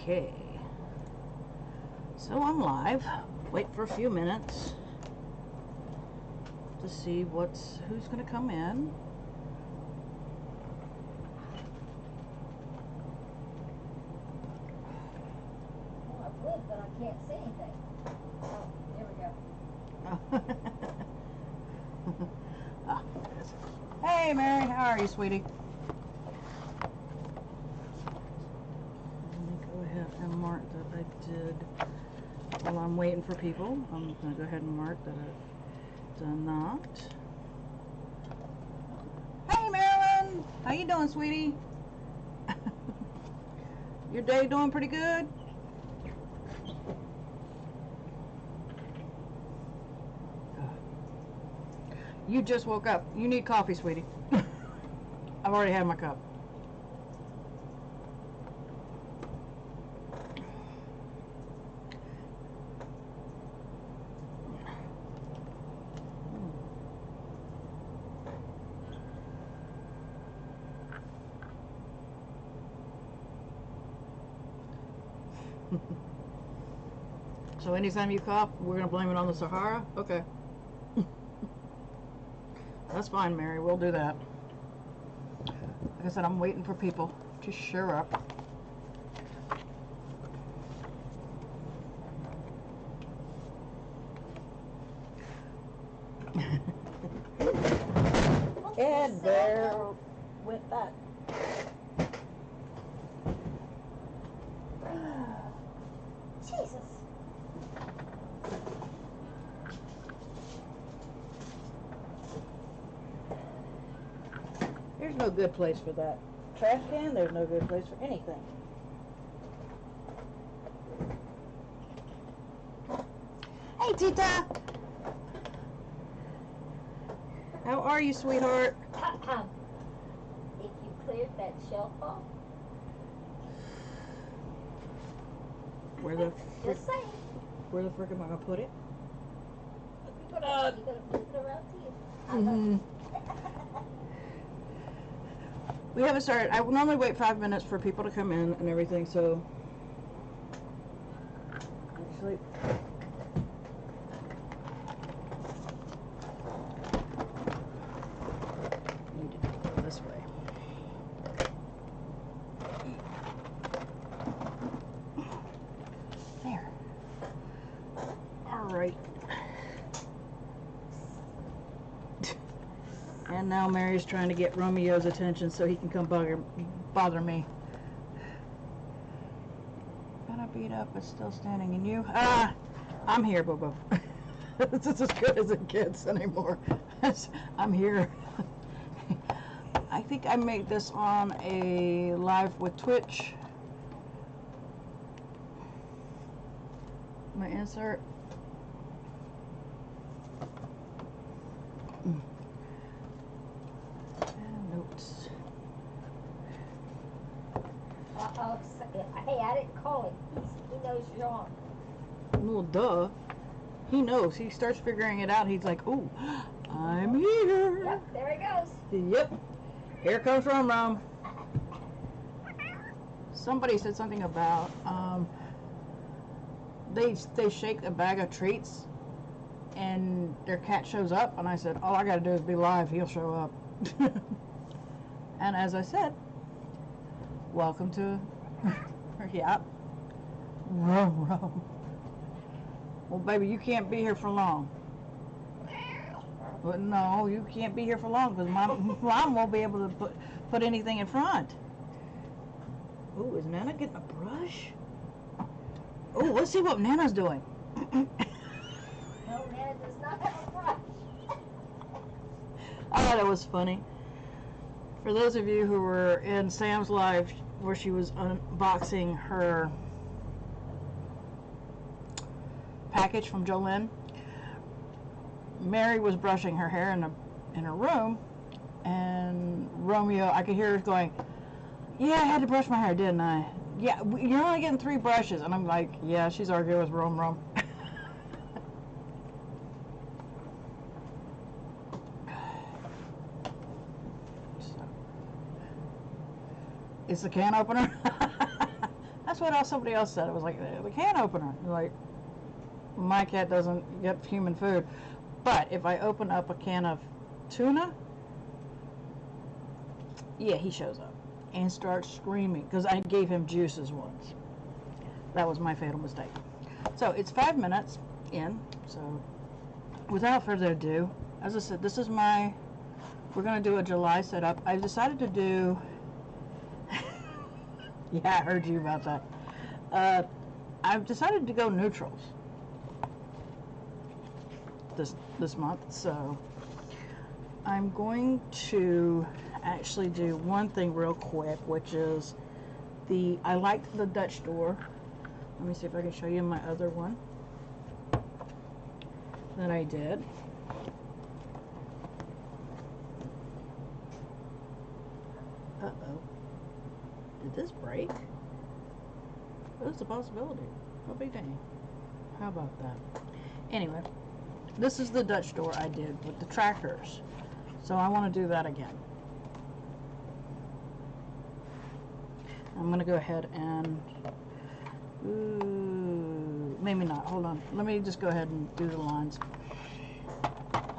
Okay. So I'm live. Wait for a few minutes to see who's going to come in. Well, I blinked, but I can't see anything. Oh, there we go. Ah, there it is. Hey, Mary, how are you, sweetie? Let me go ahead and mark that I did. While I'm waiting for people, I'm going to go ahead and mark that I've done that. Hey, Marilyn! How you doing, sweetie? Your day doing pretty good? You just woke up. You need coffee, sweetie. I've already had my cup. So anytime you cough, we're going to blame it on the Sahara? Okay. That's fine, Mary. We'll do that. Like I said, I'm waiting for people to show up. And there went that. Jesus. There's no good place for that. Trash can, there's no good place for anything. Hey, Tita! How are you, sweetheart? If you cleared that shelf off, Where the just saying. Where the frick am I gonna put it? You're gonna flip it around to you. We haven't started. I normally wait 5 minutes for people to come in and everything, so actually I need to go this way. There. All right. And now Mary's trying to get Romeo's attention so he can come bother me. Kinda beat up, but still standing. And you? Ah! I'm here, Bujo. This is as good as it gets anymore. I'm here. I think I made this on a live with Twitch. My insert. Notes. Uh-oh. Hey, I didn't call him. He knows you're on. Well, duh. He knows. He starts figuring it out. He's like, "Ooh, I'm here." Yep, there he goes. Yep. Here comes Rom. Somebody said something about they shake a bag of treats and their cat shows up, and I said, all I gotta do is be live, he'll show up. And as I said, welcome to yeah, Rom. Well, baby, you can't be here for long. But no, you can't be here for long because mom won't be able to put anything in front. Oh, is Nana getting a brush? Oh, let's see what Nana's doing. No, Nana does not have a brush. Oh, that was funny. For those of you who were in Sam's live where she was unboxing her package from Jolene, Mary was brushing her hair in her room, and Romeo, I could hear her going, "Yeah, I had to brush my hair, didn't I? Yeah, you're only getting 3 brushes." And I'm like, yeah, she's arguing with Rom. It's the can opener. that's what else somebody else said. It was like the can opener. Like, my cat doesn't get human food, but if I open up a can of tuna, yeah, he shows up and starts screaming because I gave him juices once. That was my fatal mistake. So it's 5 minutes in. So without further ado, as I said, this is we're going to do a July setup. I've decided to do, yeah, I heard you about that. I've decided to go neutrals this month. So I'm going to actually do one thing real quick, which is I liked the Dutch door. Let me see if I can show you my other one that I did. Uh-oh. Did this break? That's a possibility. I'll be dang. How about that? Anyway, this is the Dutch door I did with the trackers. So I want to do that again. I'm going to go ahead and... Ooh, maybe not. Hold on. Let me just go ahead and do the lines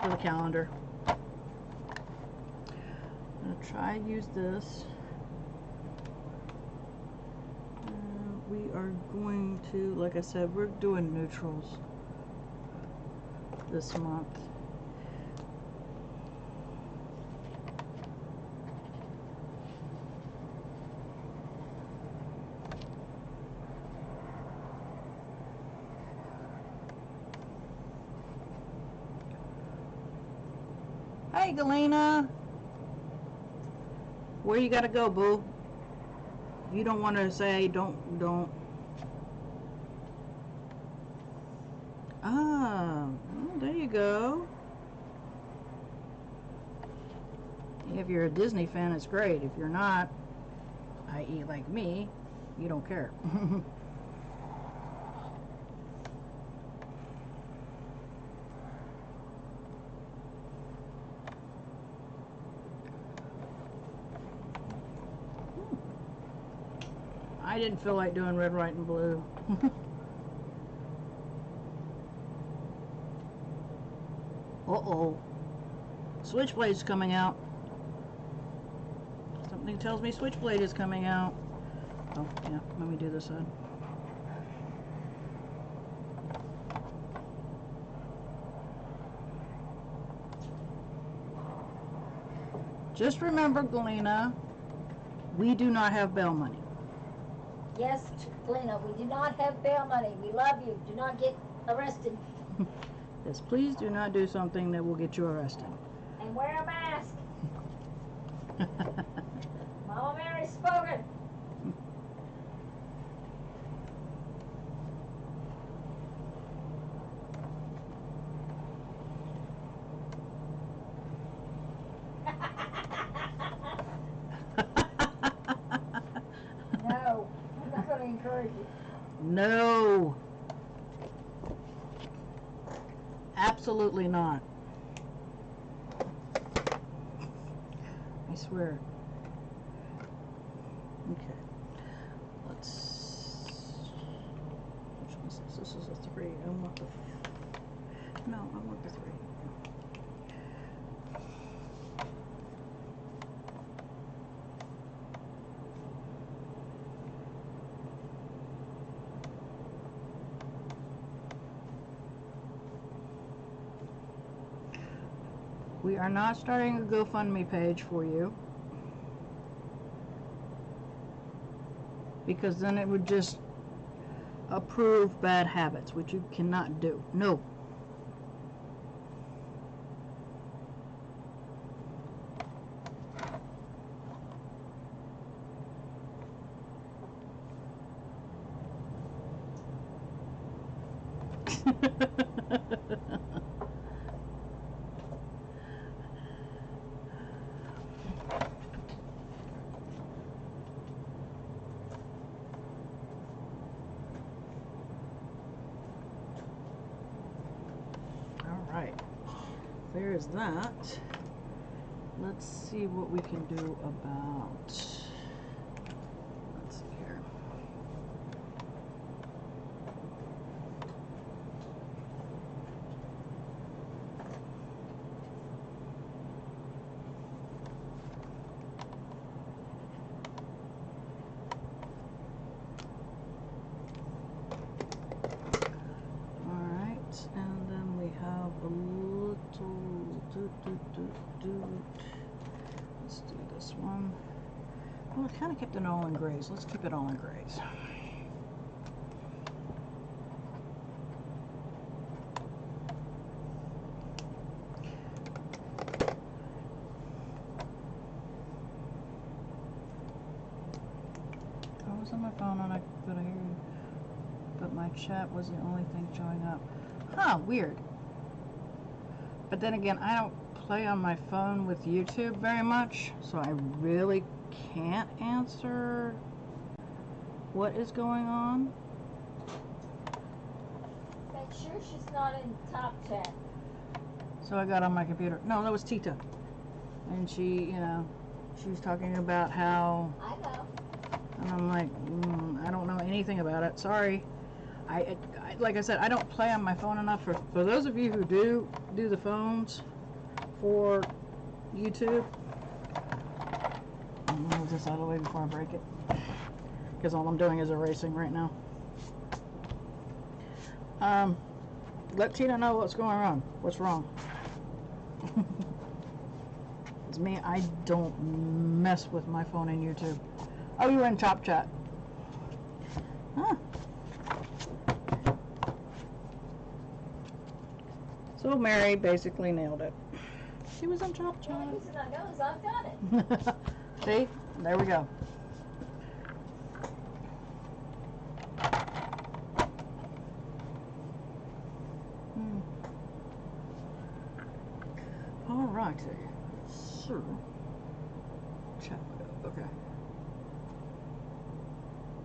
for the calendar. I'm going to try and use this. We are going to, like I said, we're doing neutrals this month. Hey, Galena. Where you gotta go, boo? You don't want to say don't. Ah, well, there you go. If you're a Disney fan, it's great. If you're not, i.e. like me, you don't care. I didn't feel like doing red, white, and blue. Uh-oh. Switchblade's coming out. Something tells me Switchblade is coming out. Oh, yeah. Let me do this side. Just remember, Galena, we do not have bail money. Yes, Galena, we do not have bail money. We love you. Do not get arrested. Yes, please do not do something that will get you arrested. And wear a mask. Mama Mary's spoken. No, I'm not going to encourage you. No. Absolutely not. I swear. Okay. Let's... Which one is this? This is a 3. I want the... No, I want the 3. We are not starting a GoFundMe page for you, because then it would just approve bad habits, which you cannot do. No. There's that. Let's see what we can do about, let's see here. kind of kept it all in grays. Let's keep it all in grays. I was on my phone and I could hear you, but my chat was the only thing showing up. Huh, weird. But then again, I don't play on my phone with YouTube very much, so I really can't answer what is going on. Make sure she's not in top chat. So I got on my computer. No, that was Tita. And she, you know, she was talking about how... I know. And I'm like, I don't know anything about it. Sorry. I like I said, I don't play on my phone enough. For those of you who do the phones for YouTube, I'm gonna move this out of the way before I break it, because all I'm doing is erasing right now. Let Tina know what's going on. What's wrong? It's me. I don't mess with my phone and YouTube. Oh, you were in Top Chat. Huh. So Mary basically nailed it. She was on Top The Chat. only reason I know is I've done it. See? There we go. All righty. So, chat. Okay.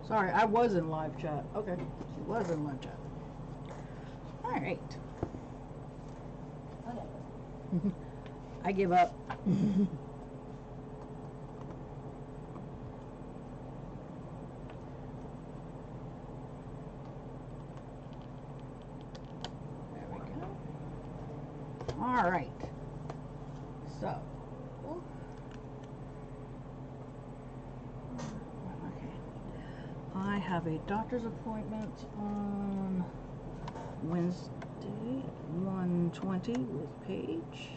Sorry, I was in live chat. Okay, she was in live chat. All right. Whatever. I give up. There we go. All right. So. Okay. I have a doctor's appointment on Wednesday at 1:20 with Paige.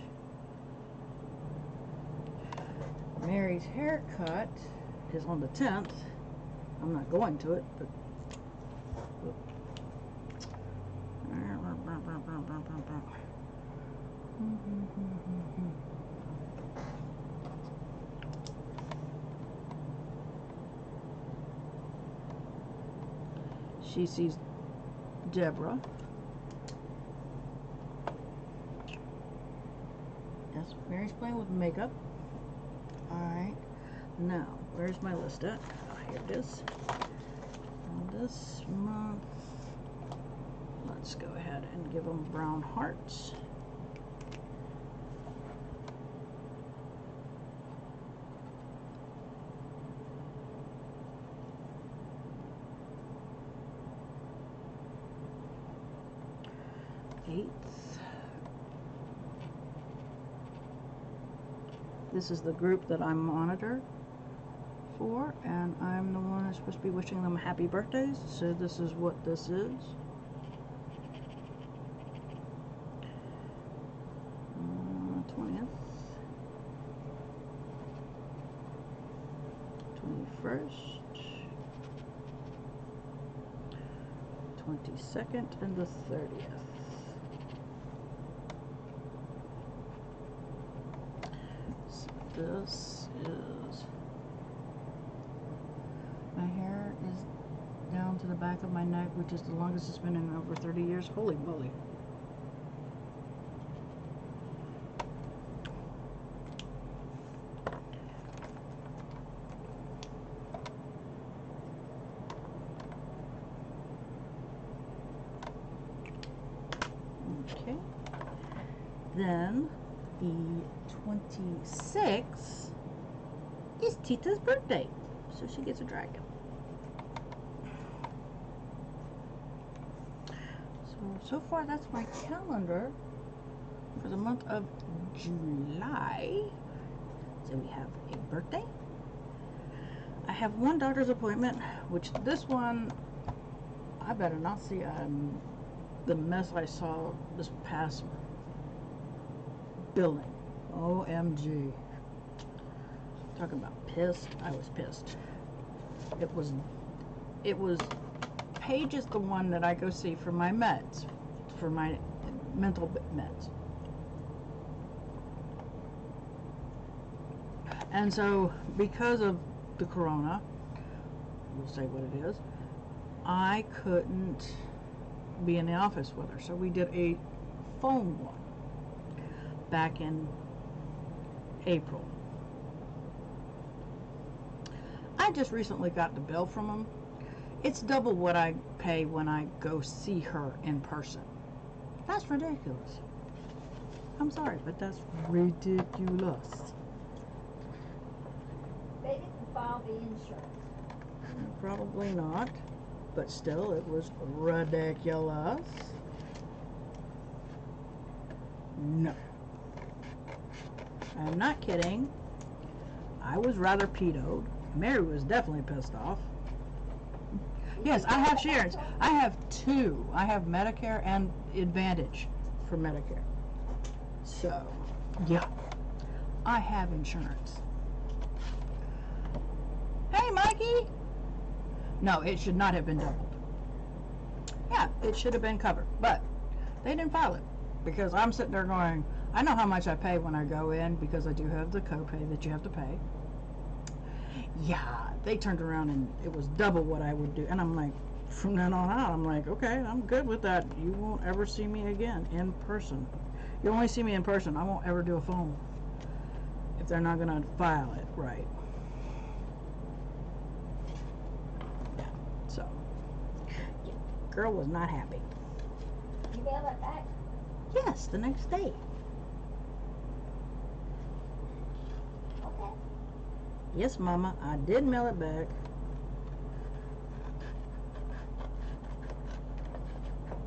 Mary's haircut is on the 10th. I'm not going to it, but she sees Deborah. Yes, Mary's playing with makeup. Alright, now, where's my list at? Oh, here it is. This month, let's go ahead and give them brown hearts. Eighth. This is the group that I'm monitor for, and I'm the one who's supposed to be wishing them happy birthdays, so this is what this is. 20th, 21st, 22nd, and the 30th. This is, my hair is down to the back of my neck, which is the longest it's been in over 30 years. Holy moly. Okay. Then the 26th is Tita's birthday, so she gets a dragon. So far that's my calendar for the month of July. So we have a birthday. I have one doctor's appointment, which this one I better not see the mess I saw this past billing. OMG. Talking about pissed, I was pissed. It was Paige is the one that I go see for my meds, for my mental meds. And so, because of the corona, we'll say what it is, I couldn't be in the office with her. So we did a phone one back in April. I just recently got the bill from them. It's double what I pay when I go see her in person. That's ridiculous. I'm sorry, but that's ridiculous. They didn't file the insurance. Probably not, but still, it was ridiculous. No. I'm not kidding. I was rather pedoed. Mary was definitely pissed off. Yes, I have shares. I have two. I have Medicare and Advantage for Medicare. So, yeah, I have insurance. Hey, Mikey! No, it should not have been doubled. Yeah, it should have been covered, but they didn't file it because I'm sitting there going, I know how much I pay when I go in because I do have the copay that you have to pay. Yeah, they turned around and it was double what I would do. And I'm like, from then on out, I'm like, okay, I'm good with that. You won't ever see me again in person. You only see me in person. I won't ever do a phone if they're not going to file it right. Yeah, so, yeah, girl was not happy. You mail it back? Yes, the next day. Okay. Yes, Mama, I did mail it back.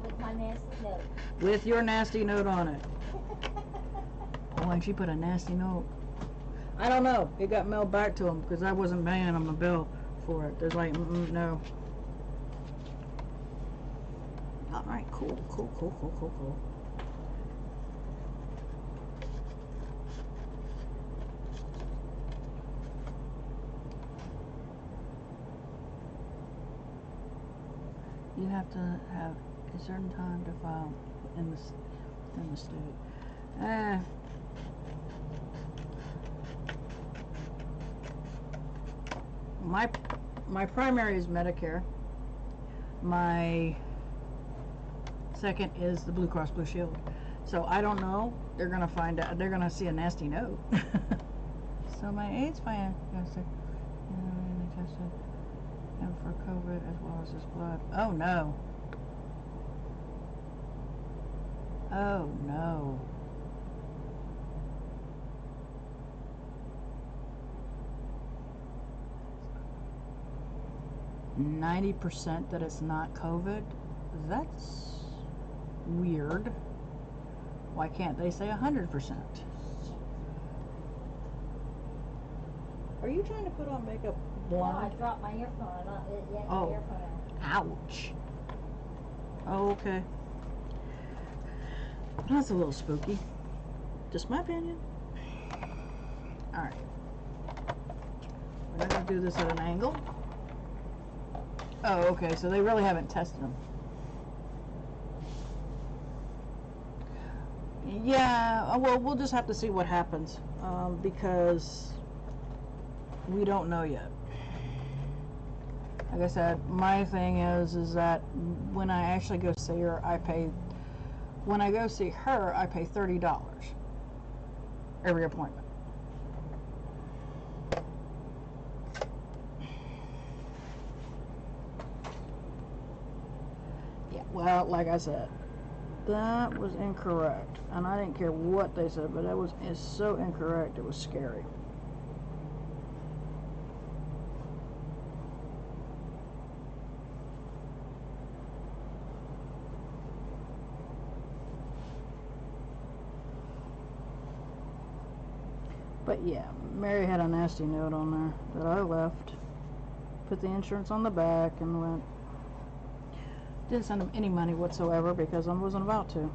With my nasty note. With your nasty note on it. Oh, and she put a nasty note. I don't know. It got mailed back to him because I wasn't paying him a bill for it. There's like, no. All right, cool. You have to have a certain time to file in the state. My primary is Medicare. My second is the Blue Cross Blue Shield. So I don't know. They're gonna find out. They're gonna see a nasty note. So my AIDS plan tested, they tested him for COVID as well as his blood. Oh no. Oh no. %90 that it's not COVID. That's weird. Why can't they say 100%? Are you trying to put on makeup blind? No, I dropped my earphone. Oh. Earphone out. Ouch. Oh, okay. That's a little spooky. Just my opinion. Alright. We're not going to do this at an angle. Oh, okay. So they really haven't tested them. Yeah, well, we'll just have to see what happens. Because we don't know yet. Like I said, my thing is that when I actually go see her, when I go see her, I pay $30 every appointment. Yeah, well, like I said, that was incorrect. And I didn't care what they said, but it's so incorrect, it was scary. But yeah, Mary had a nasty note on there that I left. Put the insurance on the back and went. Didn't send them any money whatsoever because I wasn't about to.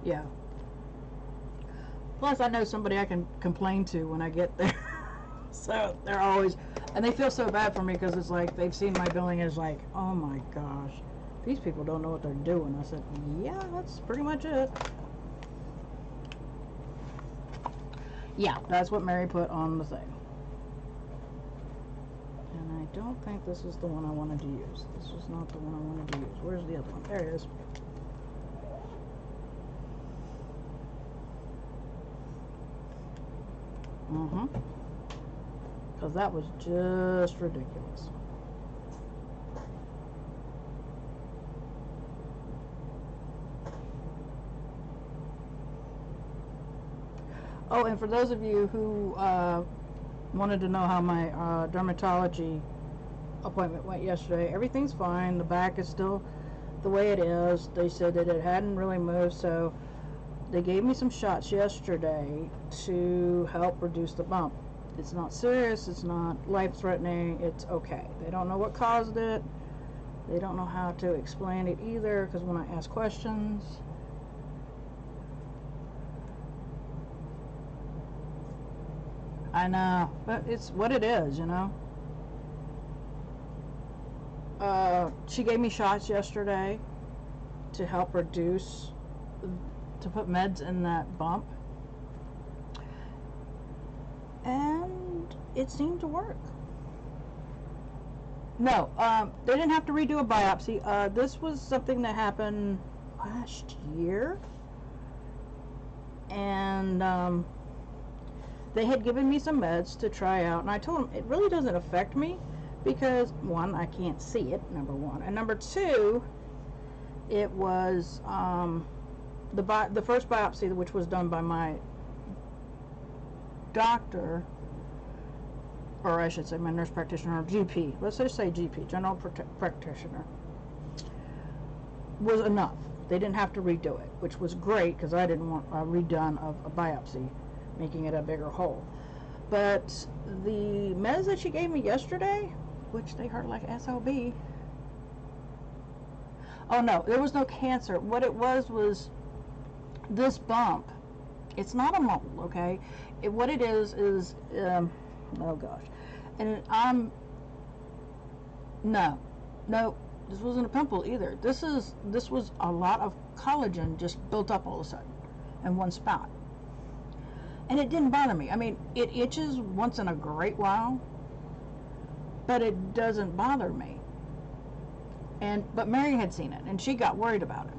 Yeah. Plus, I know somebody I can complain to when I get there. So they're always, and they feel so bad for me because it's like they've seen my billing as like, oh my gosh, these people don't know what they're doing. I said, yeah, that's pretty much it. Yeah, that's what Mary put on the thing. And I don't think this is the one I wanted to use. This is not the one I wanted to use. Where's the other one? There it is. Because that was just ridiculous. Oh, and for those of you who wanted to know how my dermatology appointment went yesterday, everything's fine. The back is still the way it is. They said that it hadn't really moved, so they gave me some shots yesterday to help reduce the bump. It's not serious, it's not life-threatening, it's okay. They don't know what caused it. They don't know how to explain it either, because when I ask questions, I know, but it's what it is, you know. She gave me shots yesterday to help reduce, to put meds in that bump, and it seemed to work. No, they didn't have to redo a biopsy. This was something that happened last year, and they had given me some meds to try out, and I told them it really doesn't affect me because, one, I can't see it, number one, and number two, it was the first biopsy, which was done by my doctor, or I should say my nurse practitioner, or GP, let's just say GP, general practitioner, was enough. They didn't have to redo it, which was great because I didn't want a redone of a biopsy, making it a bigger hole. But the meds that she gave me yesterday, which they hurt like SOB. Oh no, there was no cancer. What it was this bump. It's not a mole, okay? What it is, oh gosh. And no, this wasn't a pimple either. This was a lot of collagen just built up all of a sudden in one spot. And it didn't bother me. I mean, it itches once in a great while, but it doesn't bother me. But Mary had seen it, and she got worried about it.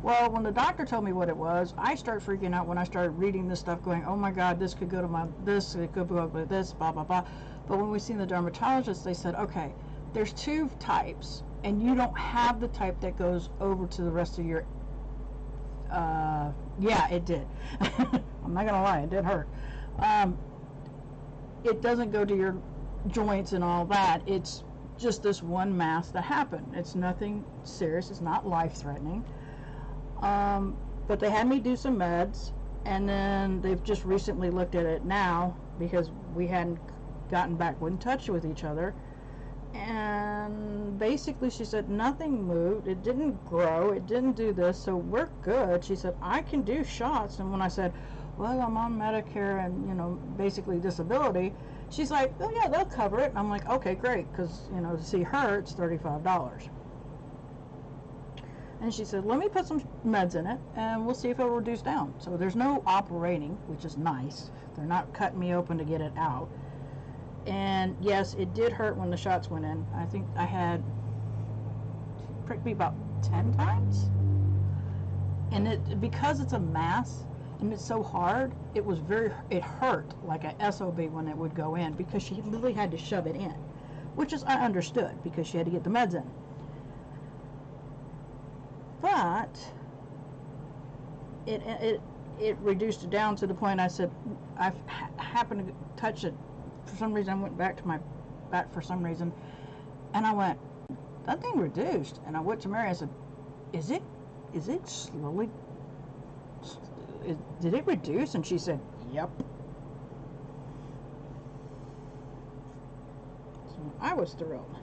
Well, when the doctor told me what it was, I started freaking out when I started reading this stuff, going, oh my God, this could go to this, it could go with this, blah, blah, blah. But when we seen the dermatologist, they said, okay, there's two types, and you don't have the type that goes over to the rest of your, yeah, it did. I'm not gonna lie, it did hurt. It doesn't go to your joints and all that. It's just this one mass that happened. It's nothing serious. It's not life-threatening. But they had me do some meds, and then they've just recently looked at it now because we hadn't gotten back in touch with each other. And basically she said nothing moved, it didn't grow, it didn't do this, so we're good. She said I can do shots. And when I said, well, I'm on Medicare and, you know, basically disability, she's like, oh yeah, they'll cover it. And I'm like, okay, great, because, you know, to see her, it's $35. And she said, let me put some meds in it and we'll see if it'll reduce down. So there's no operating, which is nice. They're not cutting me open to get it out. And yes, it did hurt when the shots went in. I think I had pricked me about 10 times. And because it's a mass and it's so hard, it hurt like a SOB when it would go in, because she literally had to shove it in, which is, I understood, because she had to get the meds in. But it reduced it down to the point I said, I happened to touch it. For some reason, I went back to my back for some reason, and I went, that thing reduced. And I went to Mary, I said, is it slowly, did it reduce? And she said, yep. So I was thrilled.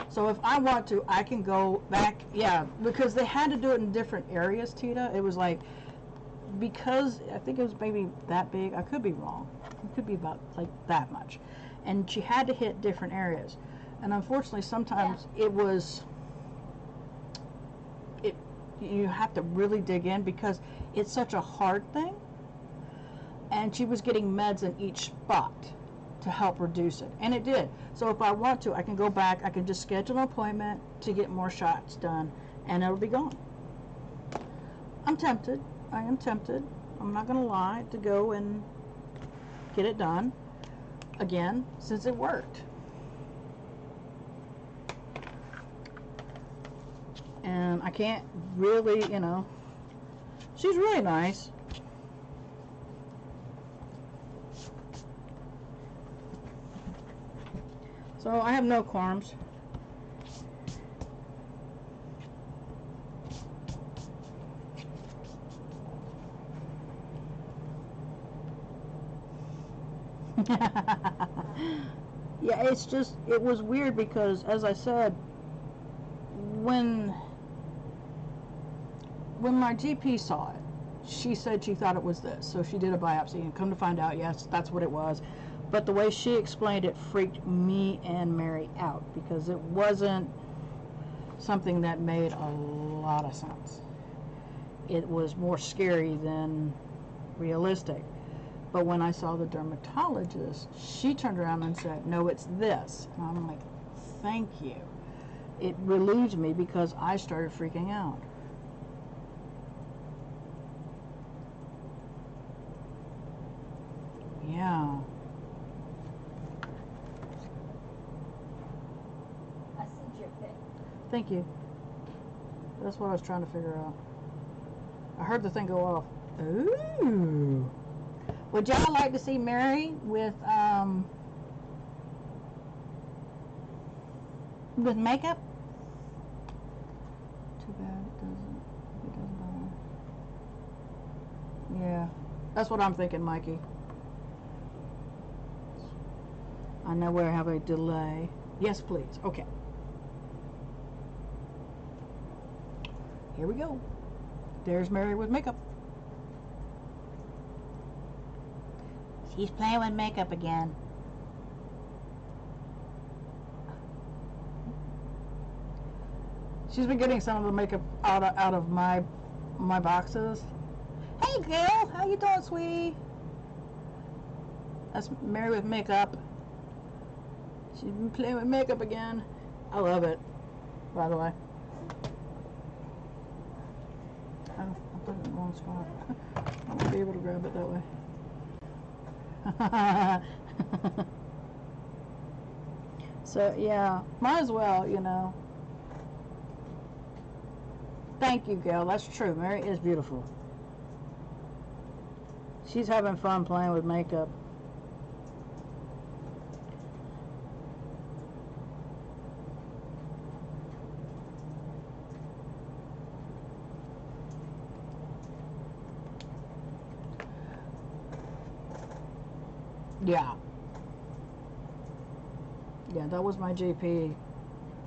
So if I want to, I can go back. Yeah, because they had to do it in different areas, Tita. It was like, because I think it was maybe that big. I could be wrong. It could be about like that much. And she had to hit different areas. And unfortunately, sometimes it was, you have to really dig in because it's such a hard thing. And she was getting meds in each spot to help reduce it, and it did. So if I want to, I can go back. I can just schedule an appointment to get more shots done, and it'll be gone. I'm tempted. I am tempted. I'm not gonna lie, to go and get it done again, since it worked. And I can't really, you know, she's really nice. So I have no qualms. Yeah, it's just, it was weird because, as I said, when my GP saw it, she said she thought it was this. So she did a biopsy, and come to find out, yes, that's what it was. But the way she explained it freaked me and Mary out because it wasn't something that made a lot of sense. It was more scary than realistic. But when I saw the dermatologist, she turned around and said, no, it's this. And I'm like, thank you. It relieved me because I started freaking out. Yeah. Thank you. That's what I was trying to figure out. I heard the thing go off. Ooh. Would y'all like to see Mary with makeup? Too bad it doesn't. It doesn't. Yeah. That's what I'm thinking, Mikey. I know we have a delay. Yes, please. Okay. Here we go. There's Mary with makeup. She's playing with makeup again. She's been getting some of the makeup out of my boxes. Hey girl, how you doing, sweetie? That's Mary with makeup. She's been playing with makeup again. I love it, by the way. Oh, I put it in the wrong spot. I won't be able to grab it that way. So, yeah, might as well, you know. Thank you, Gail. That's true. Mary is beautiful. She's having fun playing with makeup. Yeah. Yeah, that was my GP.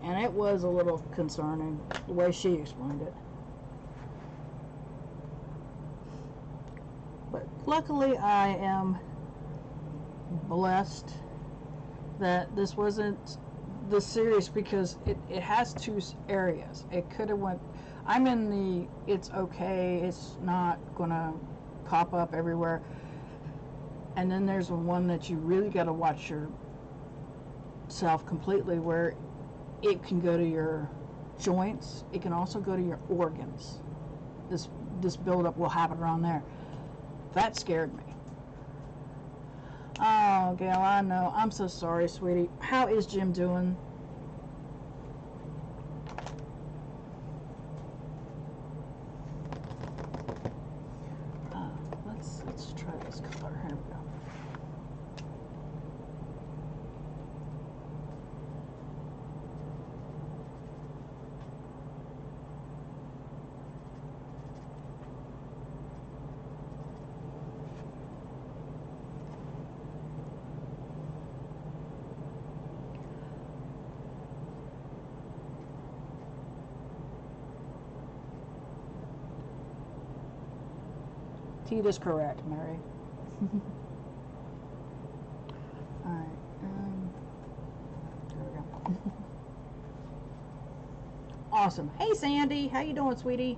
And it was a little concerning, the way she explained it. But luckily, I am blessed that this wasn't the serious, because it has two areas. It could have went, I'm in the, it's okay, it's not gonna pop up everywhere. And then there's one that you really got to watch yourself completely, where it can go to your joints. It can also go to your organs. This buildup will happen around there. That scared me. Oh, Gail, I know. I'm so sorry, sweetie. How is Jim doing? Let's try this color. Here we go. Teed is correct, Mary. Alright, there we go. Awesome. Hey, Sandy. How you doing, sweetie?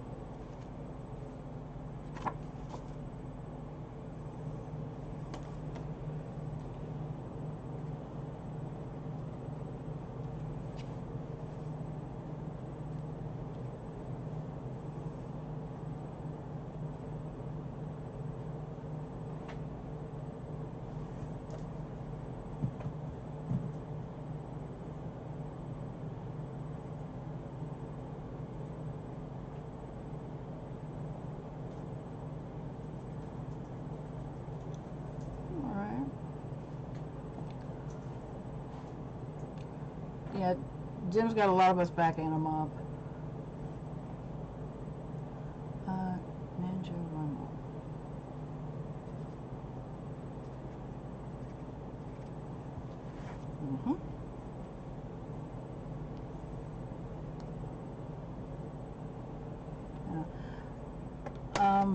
Yeah, Jim's got a lot of us backing him up. Ninja Rumble. Yeah.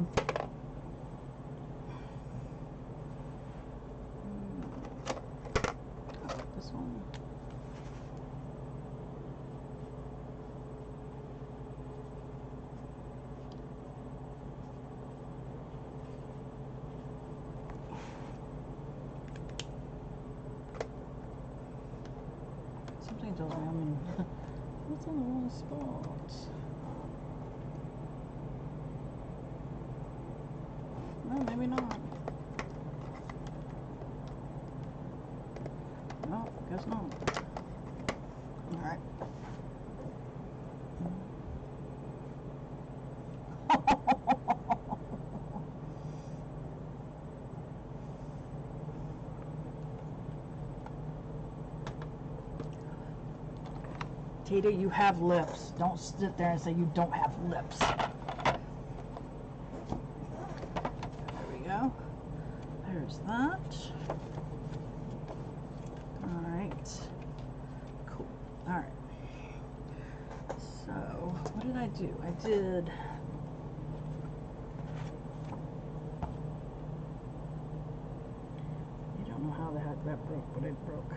This one. Something tells me I'm in. It's in the wrong spot. No, maybe not. No, guess not. Alright. Tita, you have lips. Don't sit there and say you don't have lips. There we go. There's that. Alright. Cool. Alright. So, what did I do? I did... I don't know how the heck that broke, but it broke.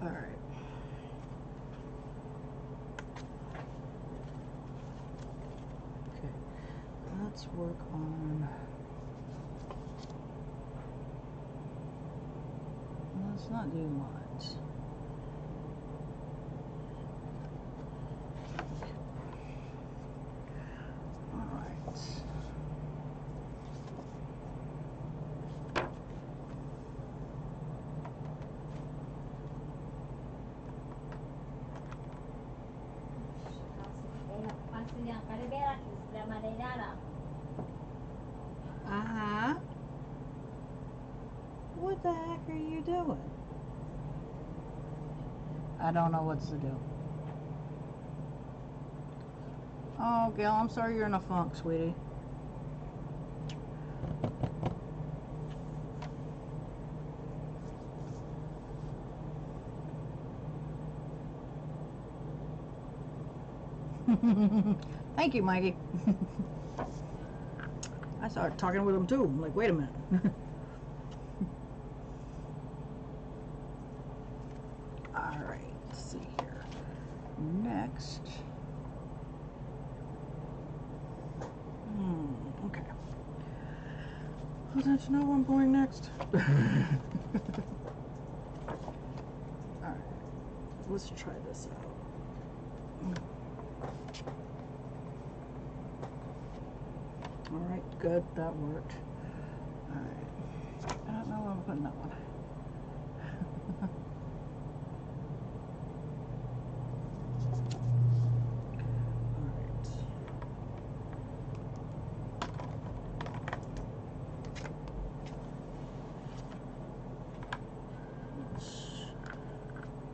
Alright. Okay. Let's work on... Let's not do much. Alright. What the heck are you doing? I don't know what to do. Oh, Gail, I'm sorry you're in a funk, sweetie. Thank you, Mikey. I started talking with him too. I'm like, wait a minute. Alright, let's see here. Next. Okay. Well, don't you know where I'm going next? Alright, let's try this out. Alright, good, that worked. Alright, I don't know where I'm putting that one.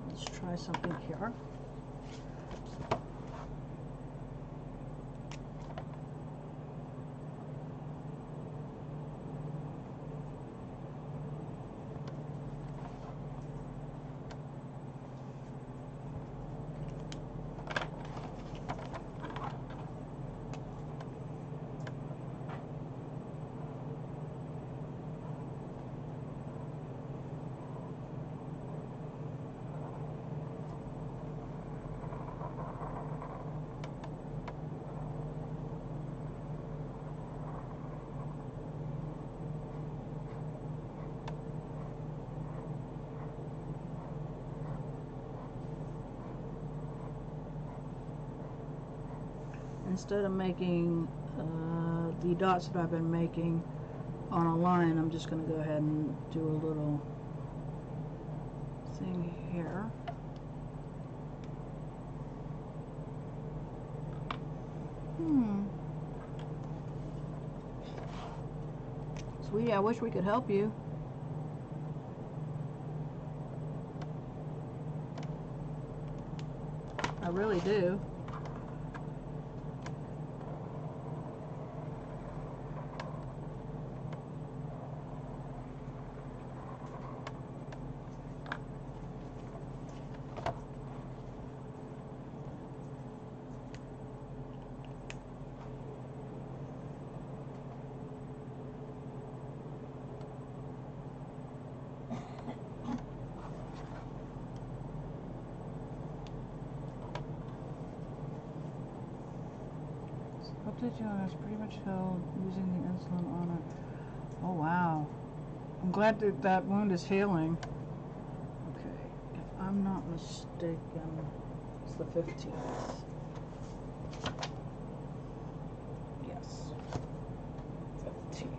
Let's try something here. instead of making the dots that I've been making on a line, I'm just going to go ahead and do a little thing here. Sweetie, I wish we could help you. I really do. What did you notice? Pretty much healed using the insulin on it. Oh wow. I'm glad that that wound is healing. Okay, if I'm not mistaken, it's the 15th. Yes. 15th.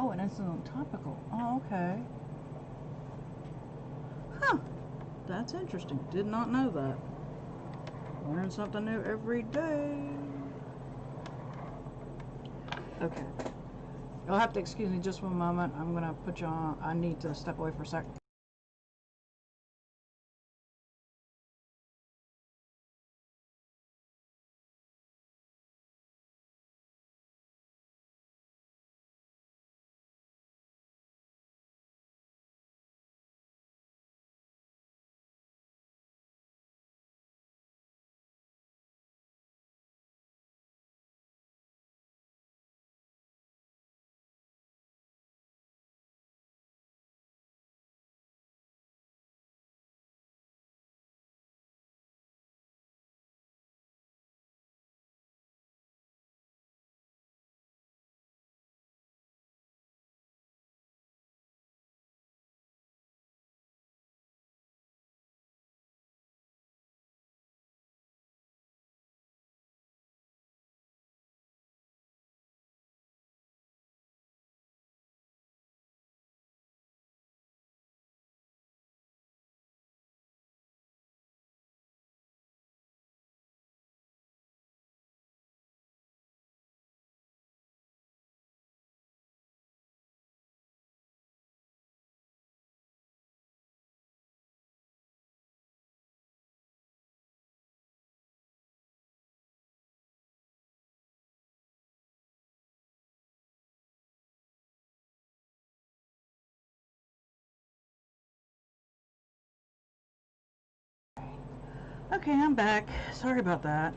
Oh, and it's a topical. Oh, okay. Huh. That's interesting. Did not know that. Learn something new every day. Okay. You'll have to excuse me just one moment. I'm going to put you on. I need to step away for a sec. Okay, I'm back. Sorry about that.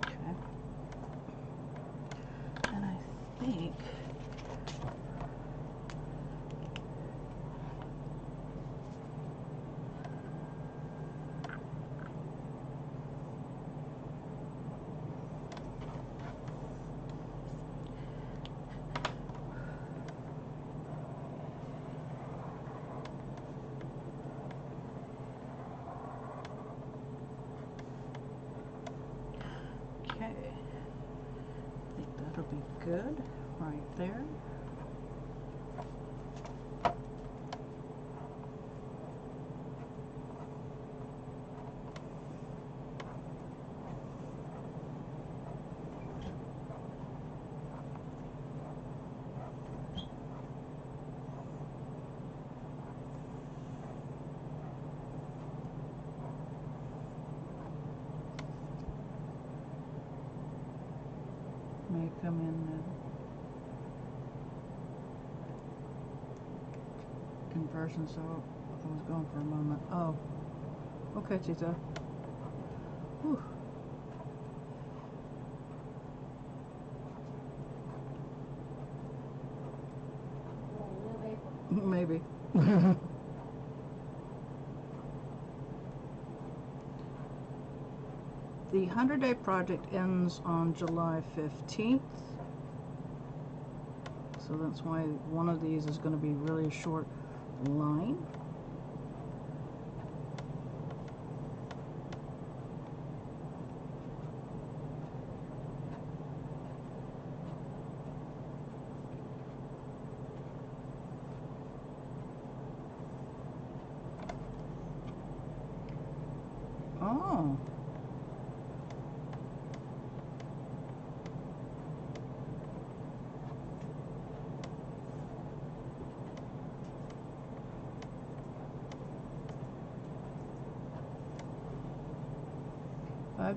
Okay. And I think okay. I think that'll be good right there. and in person, so I was gone for a moment. Oh, okay, Tita. Whew. Maybe. The 100-day project ends on July 15th. So that's why one of these is going to be really a short line. Oh.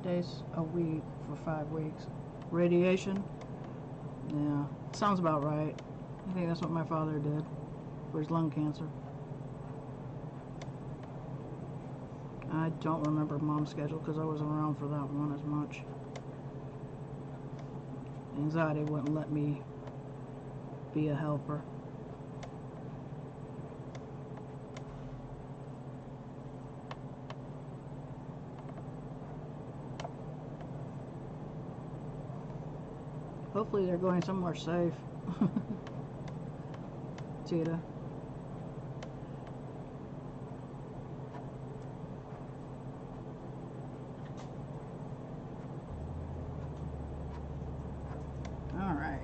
Days a week for 5 weeks. Radiation? Yeah, sounds about right. I think that's what my father did for his lung cancer. I don't remember Mom's schedule because I wasn't around for that one as much. Anxiety wouldn't let me be a helper. Hopefully they're going somewhere safe. Tita. Alright.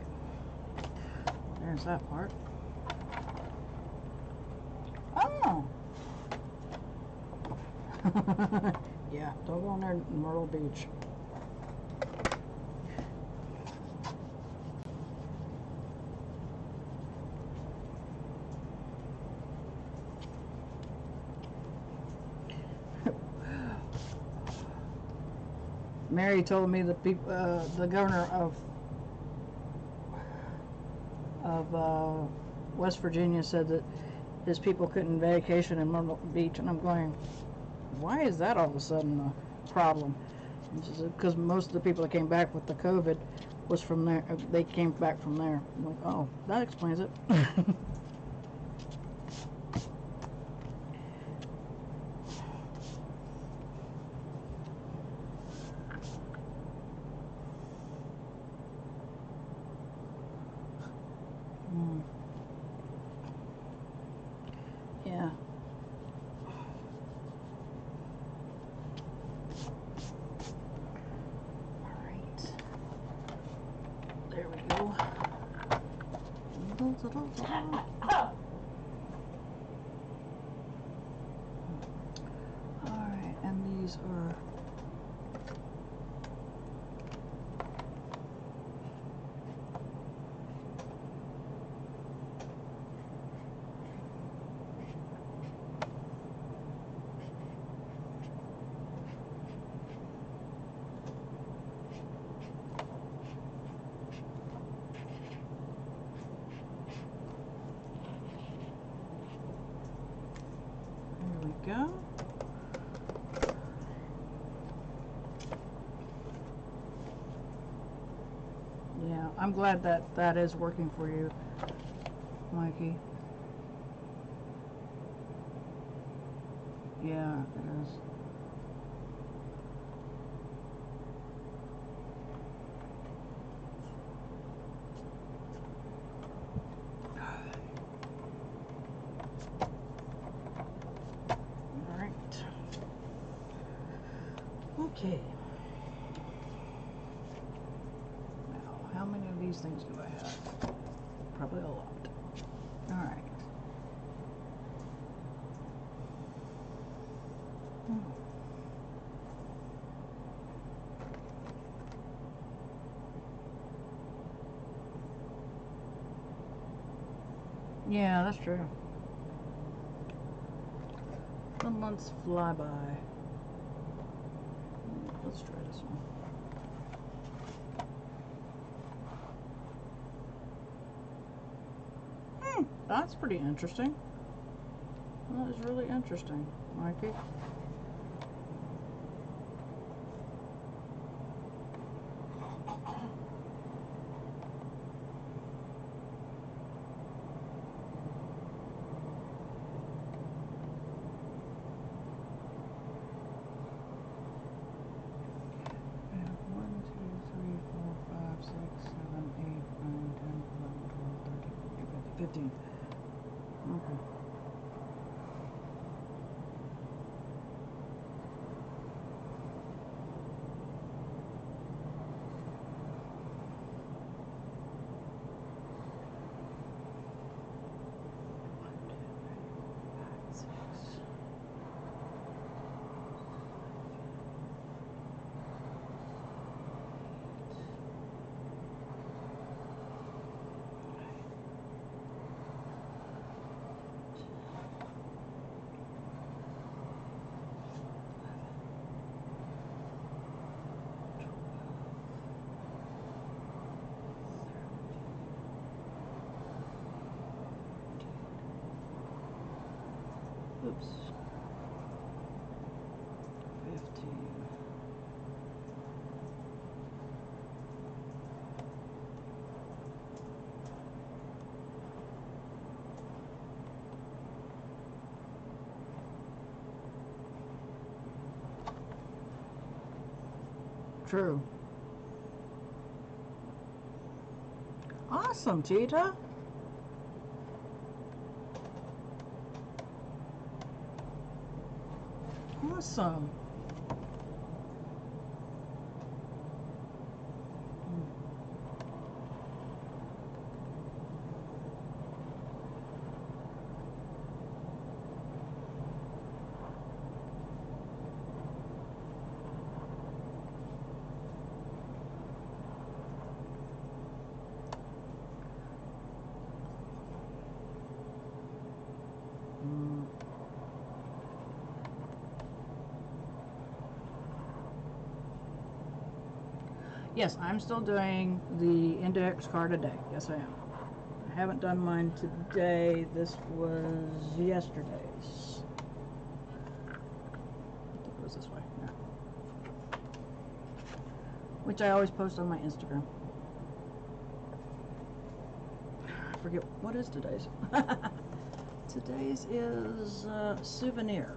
There's that part. Oh! Yeah, don't go in there in Myrtle Beach. Mary told me the governor of West Virginia said that his people couldn't vacation in Myrtle Beach, and I'm going, why is that all of a sudden a problem? Because most of the people that came back with the COVID was from there. They came back from there. I'm like, oh, that explains it. Yeah. Alright. There we go. Alright, and these are go. Yeah, I'm glad that that is working for you, Mikey. Yeah, it is. Okay. Now, how many of these things do I have? Probably a lot. All right. Yeah, that's true. The months fly by. Let's try this one. That's pretty interesting. That is really interesting, Mikey. Okay. Oops. 15. True. Awesome, Tita. Awesome. Yes, I'm still doing the index card a day. Yes, I am. I haven't done mine today. This was yesterday's. It goes this way. Yeah. Which I always post on my Instagram. I forget what is today's. Today's is souvenir.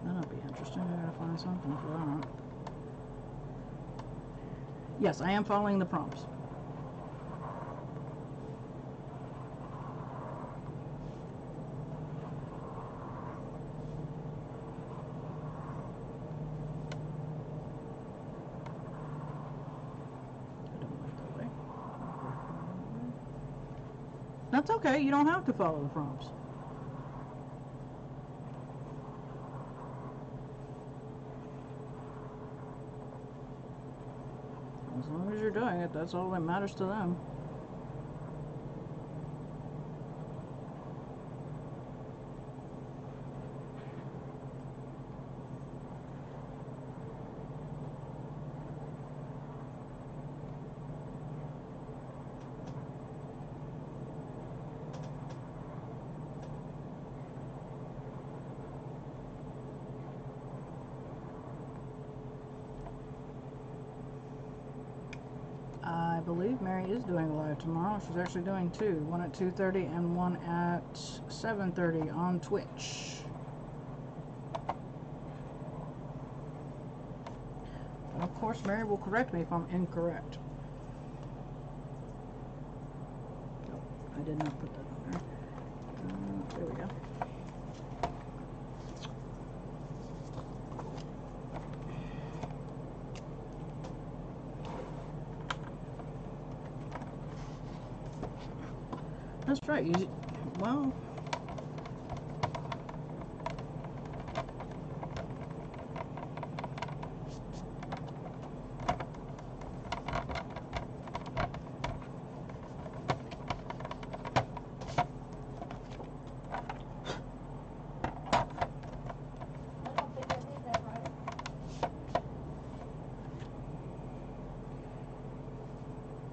That'll be interesting. I gotta find something for that. Yes, I am following the prompts. I don't like that way. That's okay. You don't have to follow the prompts. As long as you're doing it, that's all that matters to them. I believe Mary is doing a live tomorrow. She's actually doing two. One at 2:30 and one at 7:30 on Twitch. And of course, Mary will correct me if I'm incorrect. Oh, I did not put that on there. There we go. That's right. Well,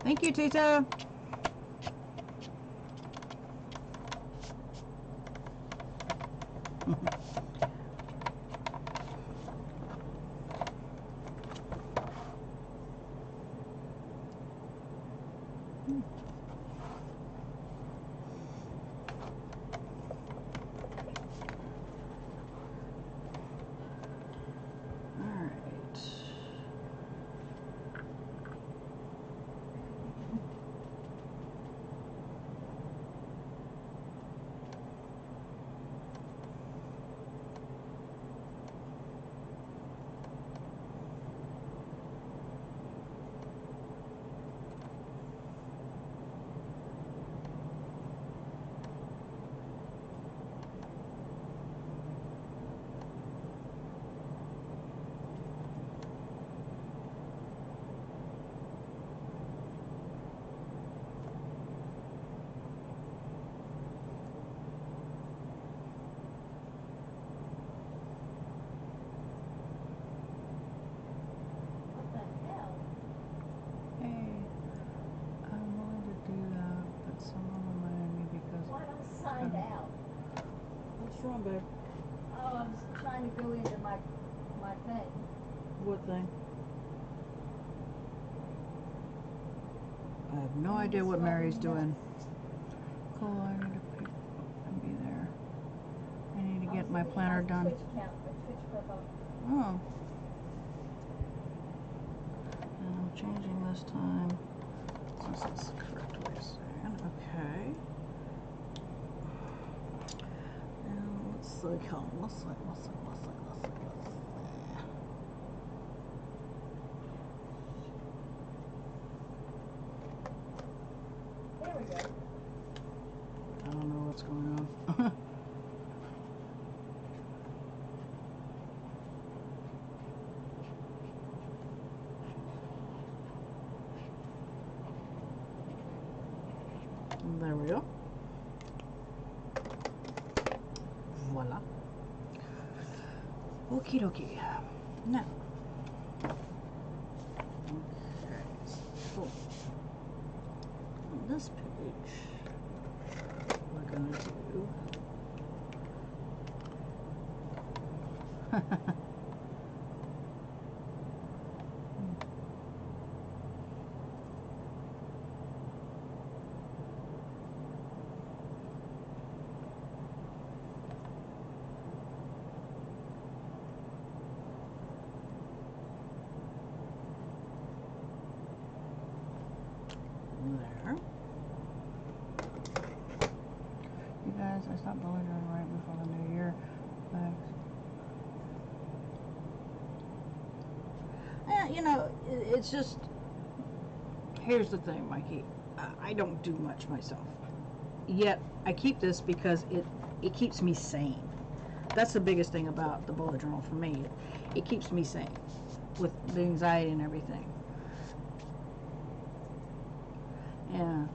thank you, Tita. What's wrong, babe? Oh, I was trying to go into my thing. What thing? I have no idea what Mary's doing. Cool, I need to pick and be there. I need to get my planner done. Twitch account, my Twitch profile. Oh. And I'm changing this time since that's the correct way to say it. Okay. And let's see, let's see. There we go. I don't know what's going on. There we go. Voila. Okie dokie. Now. Okay. So, on this page, we're going to do. There. You guys, I stopped bullet journaling right before the new year. But you know, it's just, here's the thing, Mikey. I don't do much myself. Yet, I keep this because it keeps me sane. That's the biggest thing about the bullet journal for me. It keeps me sane with the anxiety and everything. Yeah.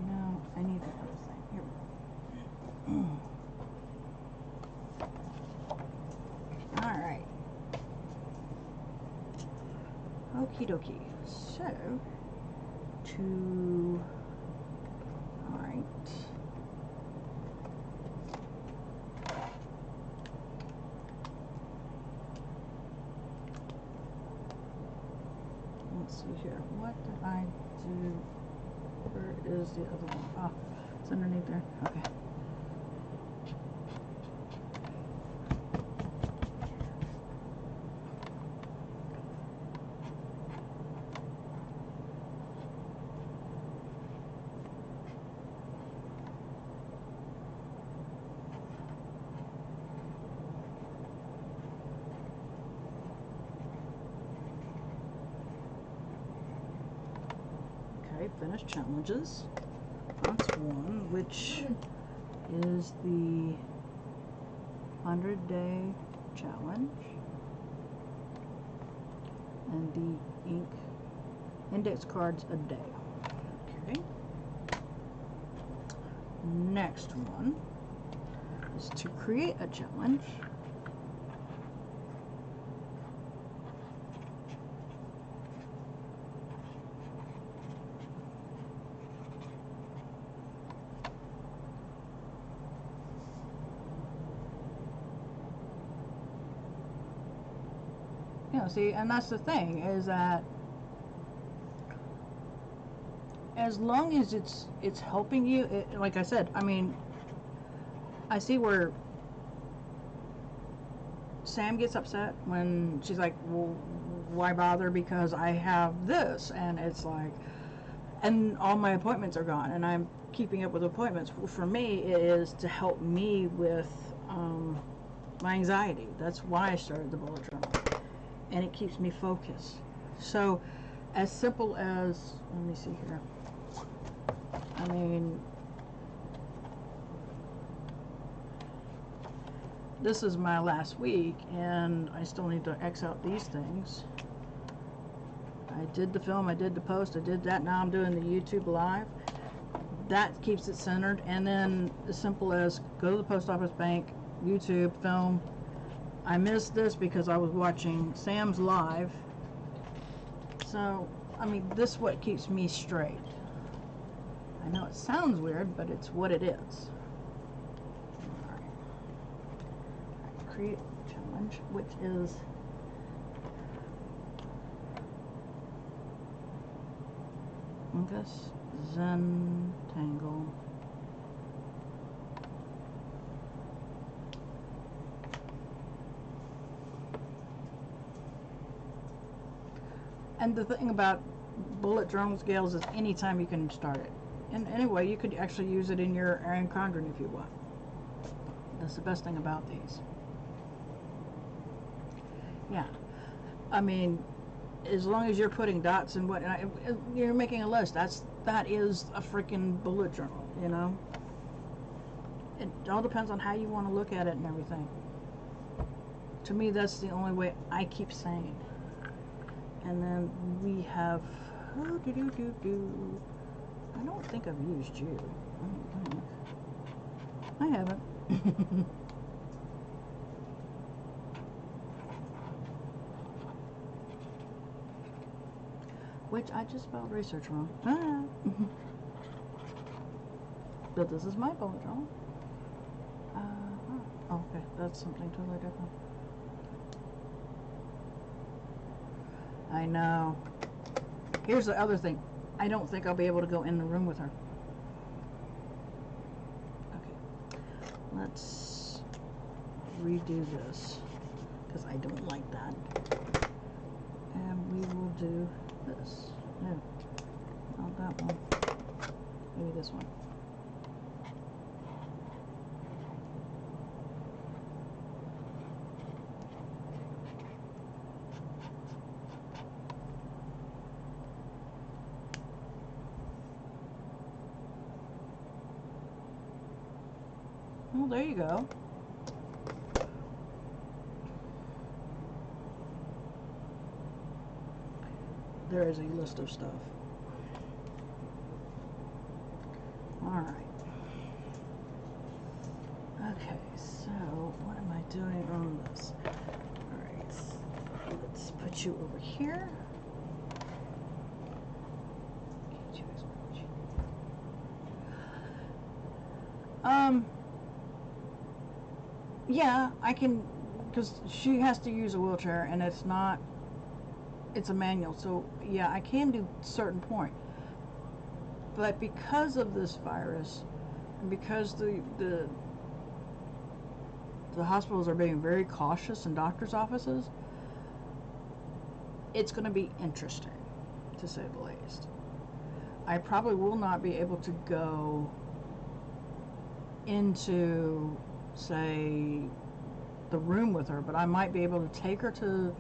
No, I need that other thing. Here we go. Alright. Okie dokie. So, alright. Let's see here. What did I do? Where is the other one? Oh, it's underneath there. Okay. Finish challenges. That's one, which is the 100-day challenge, and the ink index cards a day. Okay. Next one is to create a challenge. know, see, and that's the thing, is that as long as it's helping you, like I said, I mean, I see where Sam gets upset when she's like, well, why bother, because I have this, and it's like, and all my appointments are gone, and I'm keeping up with appointments. Well, for me, it is to help me with my anxiety. That's why I started the bullet journal, and it keeps me focused. So, as simple as, let me see here, I mean, this is my last week, and I still need to X out these things. I did the film, I did the post, I did that. Now I'm doing the YouTube live. That keeps it centered. And then as simple as go to the post office bank, YouTube, film. I missed this because I was watching Sam's live. So, I mean, this is what keeps me straight. I know it sounds weird, but it's what it is. Create challenge, which is this Zen Tangle. And the thing about bullet journal scales is anytime you can start it. And anyway, you could actually use it in your Erin Condren if you want. That's the best thing about these. Yeah, I mean, as long as you're putting dots and what, you're making a list. That is a freaking bullet journal, you know. It all depends on how you want to look at it and everything. To me, that's the only way I keep saying. And then we have, I don't think I've used you. I haven't. Which I just spelled research wrong. But this is my bullet journal. Oh, okay, that's something totally different. I know. Here's the other thing. I don't think I'll be able to go in the room with her. Okay, let's redo this because I don't like that. And we will do this. No, not that one. Maybe this one. Well, there you go. There is a list of stuff. Alright. Okay, so what am I doing on this? Alright, let's put you over here. Yeah, I can, because she has to use a wheelchair, and it's a manual, so yeah, I can do a certain point. But because of this virus, and because the hospitals are being very cautious in doctors' offices, it's going to be interesting, to say the least. I probably will not be able to go into, say, the room with her, but I might be able to take her to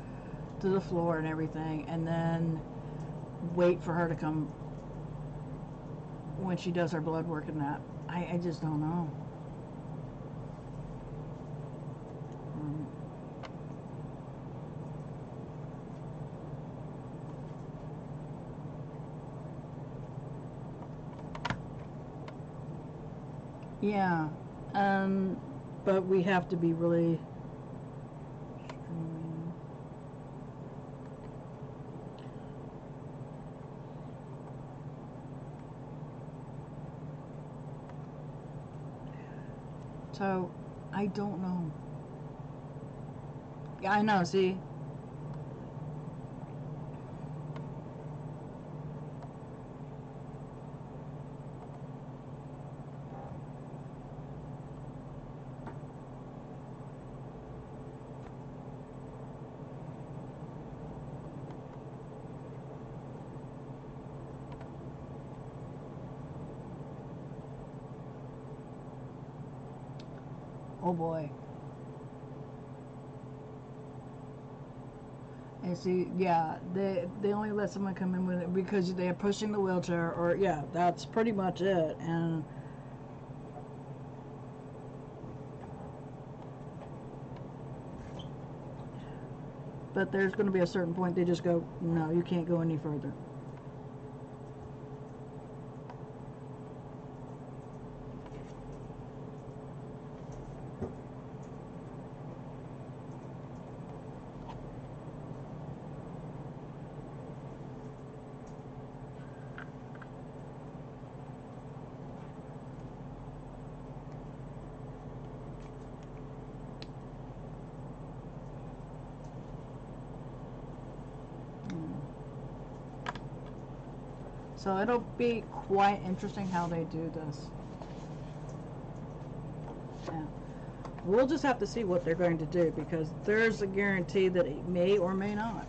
the floor and everything, and then wait for her to come when she does her blood work and that. I just don't know. Yeah, but we have to be really streaming. So, I don't know. Yeah, I know, see? Oh boy. And see, yeah, they only let someone come in with it because they're pushing the wheelchair, or yeah, that's pretty much it. And but there's going to be a certain point they just go, no, you can't go any further. So it'll be quite interesting how they do this. Yeah. We'll just have to see what they're going to do, because there's a guarantee that it may or may not.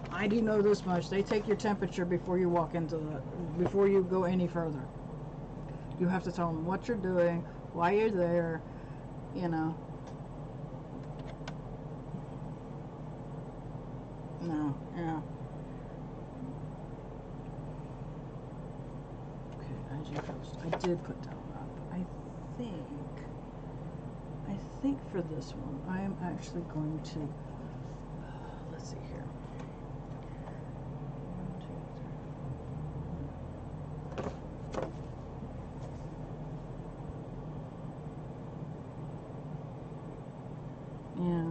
I do know this much. They take your temperature before you walk into before you go any further. You have to tell them what you're doing, why you're there, you know. No, yeah. IG post. I did put down up. I think for this one, I am actually going to, let's see here. 1, 2, 3. Yeah.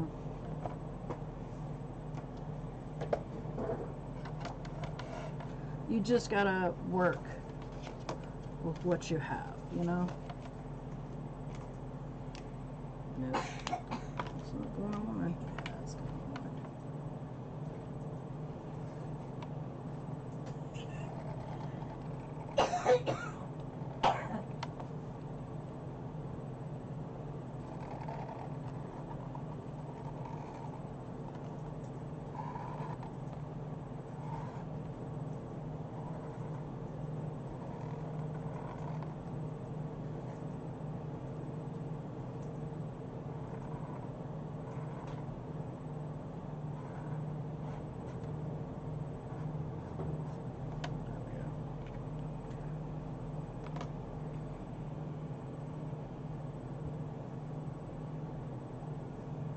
You just gotta work with what you have, you know? No, it's not going on. Yeah, it's going on.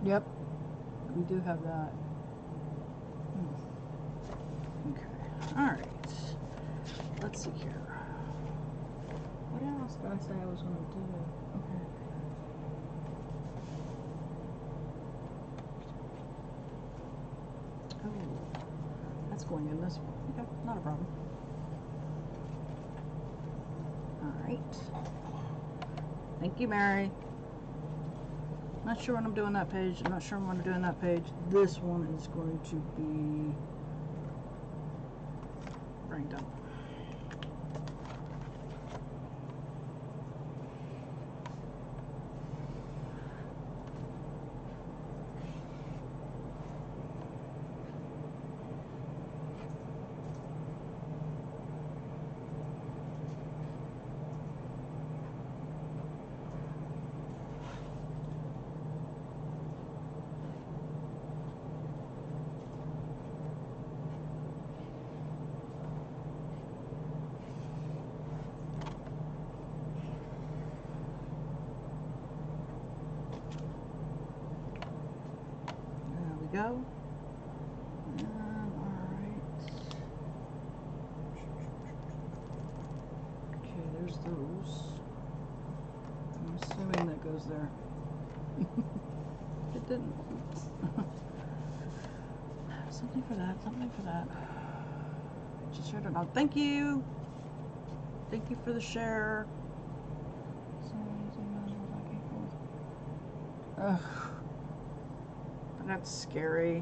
Yep, we do have that. Okay, alright. Let's see here. What else did I say I was going to do? Okay. Oh, that's going in this one. Okay, not a problem. Alright. Thank you, Mary. Not sure when I'm doing that page. I'm not sure when I'm doing that page. This one is going to be right down. Go. Alright. Okay, there's those. I'm assuming that goes there. It didn't. Something for that, something for that. Just shared it out. Thank you! Thank you for the share. Ugh. That's scary.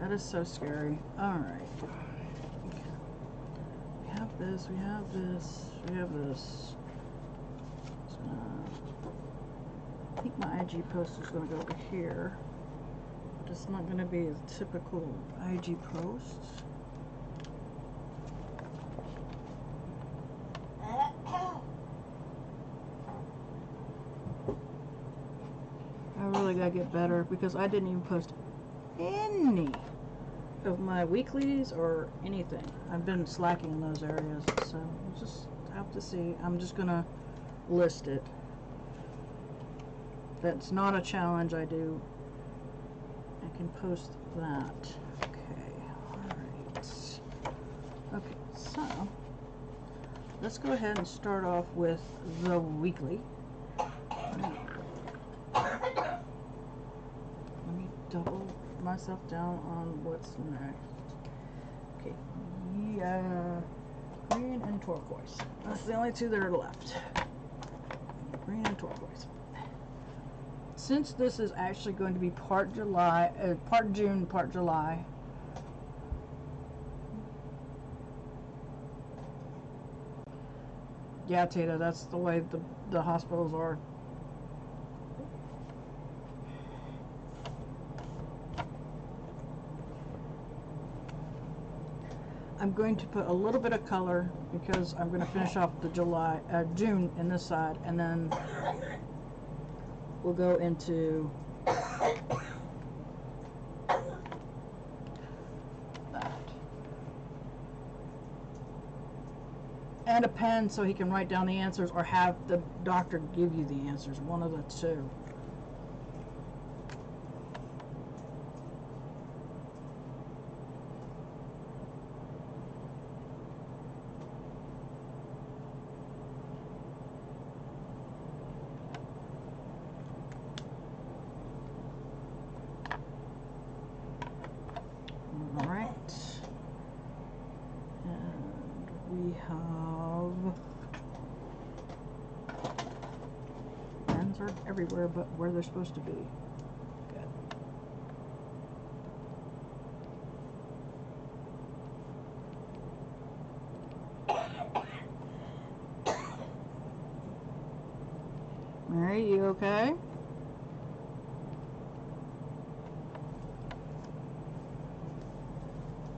That is so scary. Alright. Okay. We have this, we have this, we have this. I think my IG post is going to go over here. But it's not going to be a typical IG post. Hopefully I get better, because I didn't even post any of my weeklies or anything. I've been slacking in those areas, so we'll just have to see. I'm just gonna list it. That's not a challenge I do. I can post that. Okay, alright. Okay, so let's go ahead and start off with the weekly. Let me double myself down on what's next. Okay, yeah, green and turquoise. That's the only two that are left. Green and turquoise. Since this is actually going to be part July, part June, part July, yeah, Tita, that's the way the hospitals are. I'm going to put a little bit of color because I'm going to finish off the June in this side, and then we'll go into that. And a pen so he can write down the answers, or have the doctor give you the answers, one of the two. Are everywhere but where they're supposed to be. Good. Mary, you okay?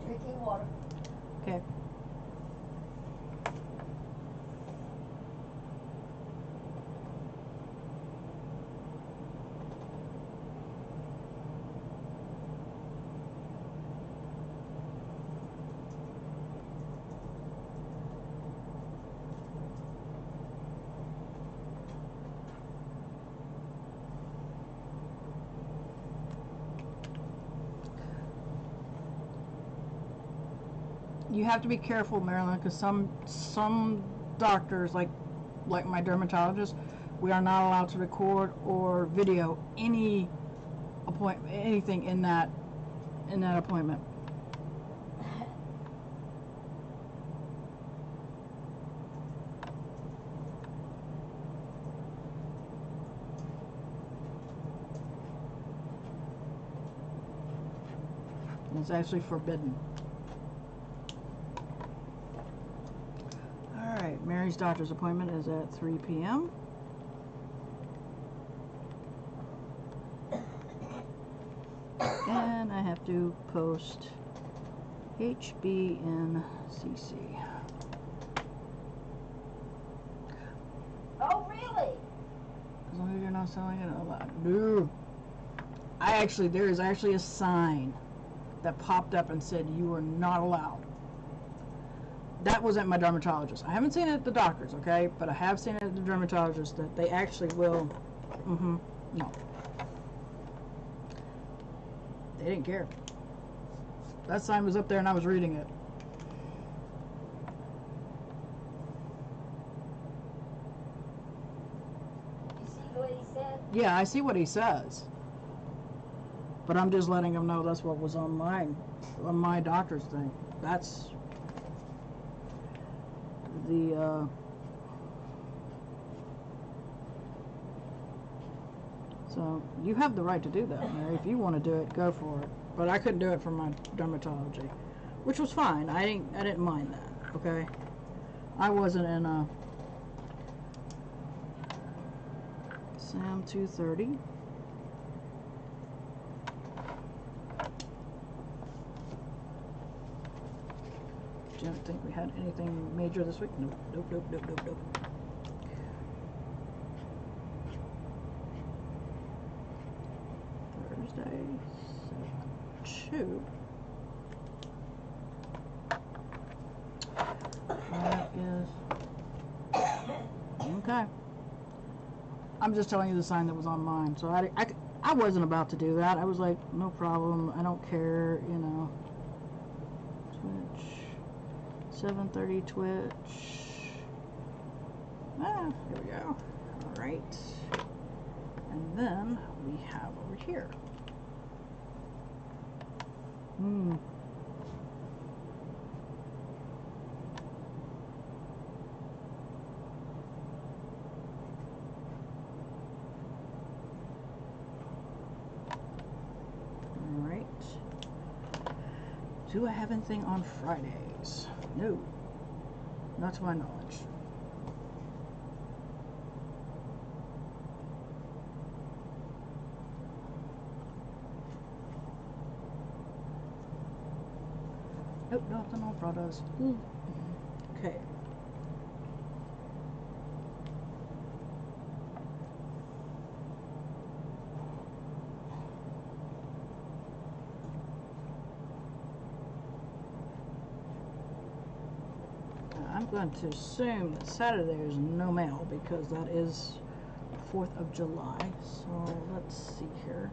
Drinking water. Okay. You have to be careful, Marilyn, because some doctors, like my dermatologist, we are not allowed to record or video anything in that appointment. It's actually forbidden. Alright, Mary's doctor's appointment is at 3 p.m. And I have to post HBNCC. Oh, really? As long as you're not selling it aloud. No. There is actually a sign that popped up and said you are not allowed. That was at my dermatologist. I haven't seen it at the doctor's, okay? But I have seen it at the dermatologist that they actually will. No. They didn't care. That sign was up there and I was reading it. You see what he said? Yeah, I see what he says. But I'm just letting him know that's what was on my doctor's thing. That's the so you have the right to do that, Mary. If you want to do it, go for it. But I couldn't do it for my dermatology, which was fine. I didn't mind that. Okay, I wasn't in a Sam 230. Didn't think we had anything major this week. Nope. I'm just telling you the sign that was on mine. So I wasn't about to do that. I was like, no problem. I don't care, you know. Twitch. 7:30 Twitch. Ah, here we go. All right. And then we have over here. Alright. Do I have anything on Fridays? No. Not to my knowledge. Nope, nothing on Fridays. Okay. I'm going to assume that Saturday is no mail because that is 4th of July. So let's see here.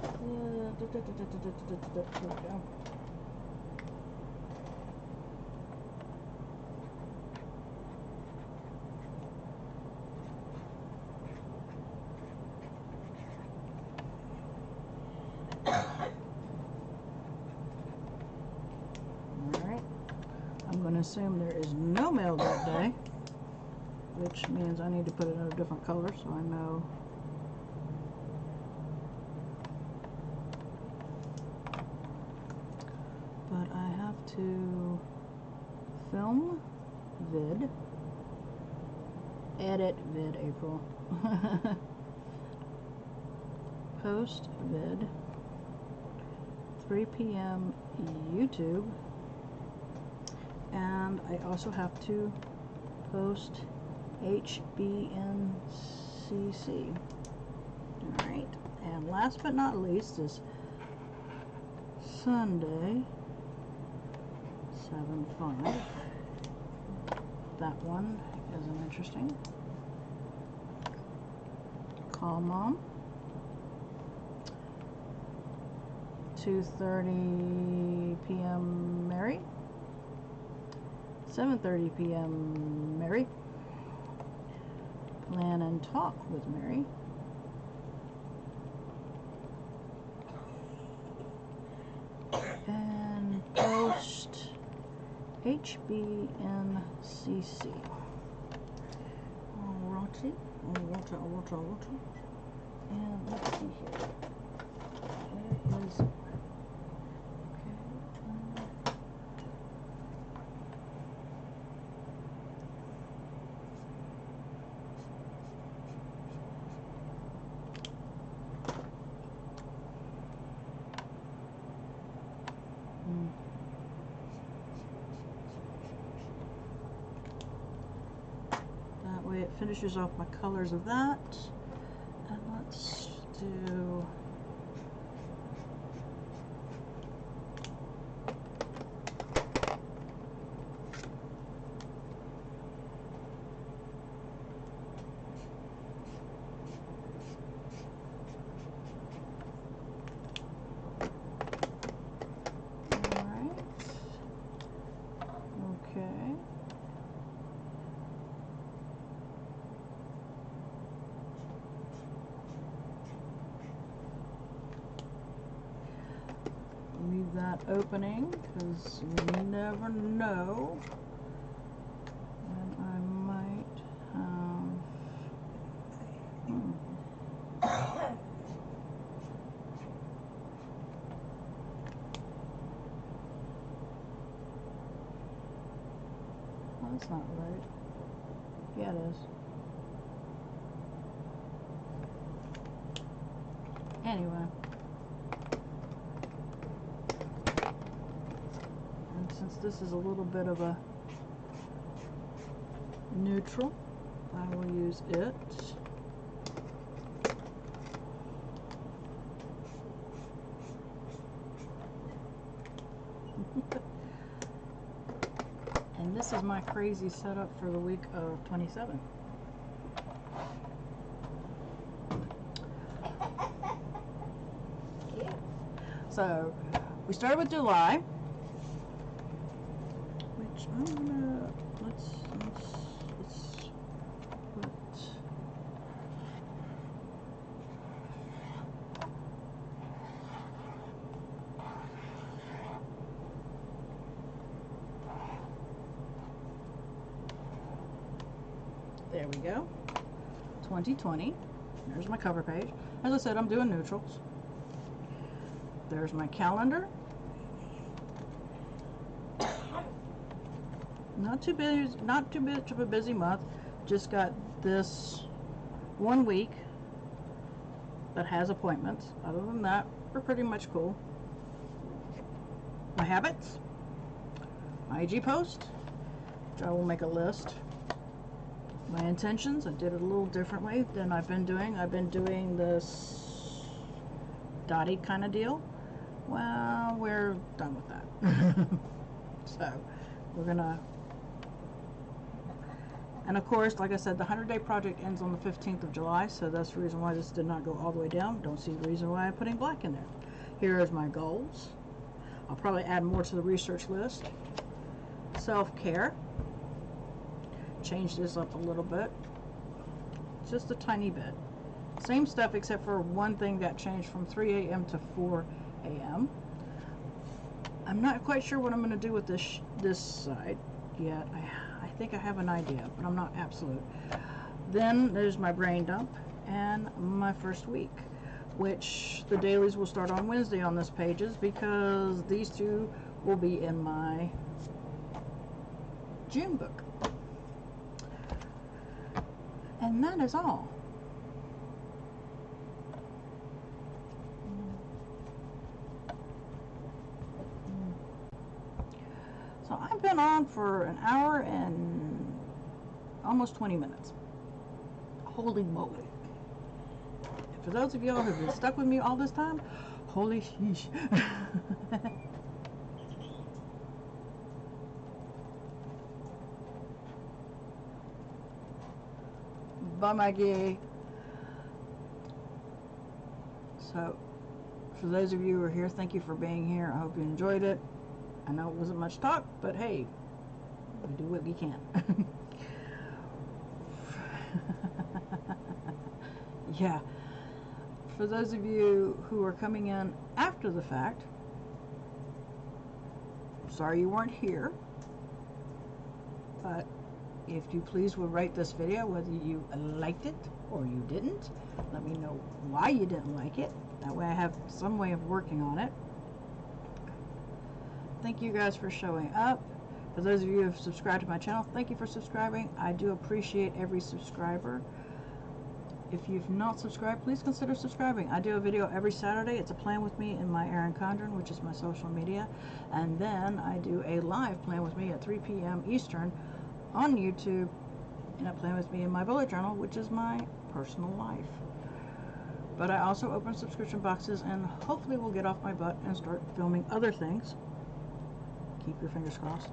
Here we go. I'm going to assume there is no mail that day, which means I need to put it in a different color so I know. But I have to film vid, edit vid April, post vid, 3 p.m. YouTube, and I also have to post HBNCC. Alright, and last but not least is Sunday, 7/5. That one isn't interesting. Call Mom. 2:30 p.m. Mary. 7:30 p.m. Mary. Plan and talk with Mary. And post HBNCC. Alrighty. And let's see here. There is. That way it finishes off my colors of that. And let's do leave that opening because you never know when I might Oh, that's not right. Yeah, it is. Anyway. Since this is a little bit of a neutral, I will use it. And this is my crazy setup for the week of 27. So we started with July, which I'm gonna let's put. There we go. 2020. There's my cover page. As I said, I'm doing neutrals. There's my calendar. Not too busy, not too much of a busy month. Just got this 1 week that has appointments. Other than that, we're pretty much cool. My habits, my IG post, which I will make a list. My intentions, I did it a little differently than I've been doing. I've been doing this dotty kind of deal. Well, we're done with that. So we're gonna, and of course, like I said, the 100-day project ends on the 15th of July, so that's the reason why this did not go all the way down. Don't see the reason why I'm putting black in there. Here is my goals. I'll probably add more to the research list. Self-care. Change this up a little bit. Just a tiny bit. Same stuff except for one thing got changed from 3 a.m. to 4 a.m. I'm not quite sure what I'm going to do with this side yet. I think I have an idea, but I'm not absolute. Then there's my brain dump and my first week, which the dailies will start on Wednesday on this pages because these two will be in my June book. And that is all. So I've been on for an hour and almost 20 minutes. Holy moly. And for those of y'all who have been stuck with me all this time, holy sheesh. Bye, Maggie. So, for those of you who are here, thank you for being here. I hope you enjoyed it. I know it wasn't much talk, but hey, we do what we can. Yeah. For those of you who are coming in after the fact, sorry you weren't here, but if you please would rate this video, whether you liked it or you didn't. Let me know why you didn't like it. That way I have some way of working on it. Thank you guys for showing up. For those of you who have subscribed to my channel, thank you for subscribing. I do appreciate every subscriber. If you've not subscribed, please consider subscribing. I do a video every Saturday. It's a Plan With Me in my Erin Condren, which is my social media. And then I do a live Plan With Me at 3 p.m. Eastern on YouTube, and a Plan With Me in my bullet journal, which is my personal life. But I also open subscription boxes, and hopefully we'll get off my butt and start filming other things. Keep your fingers crossed.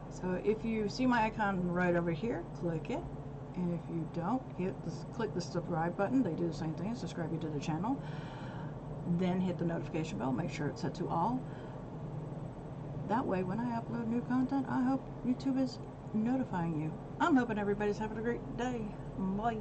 So if you see my icon right over here, click it. And if you don't, click the subscribe button. They do the same thing, subscribe you to the channel. Then hit the notification bell, make sure it's set to all. That way, when I upload new content, I hope YouTube is notifying you. I'm hoping everybody's having a great day. Bye.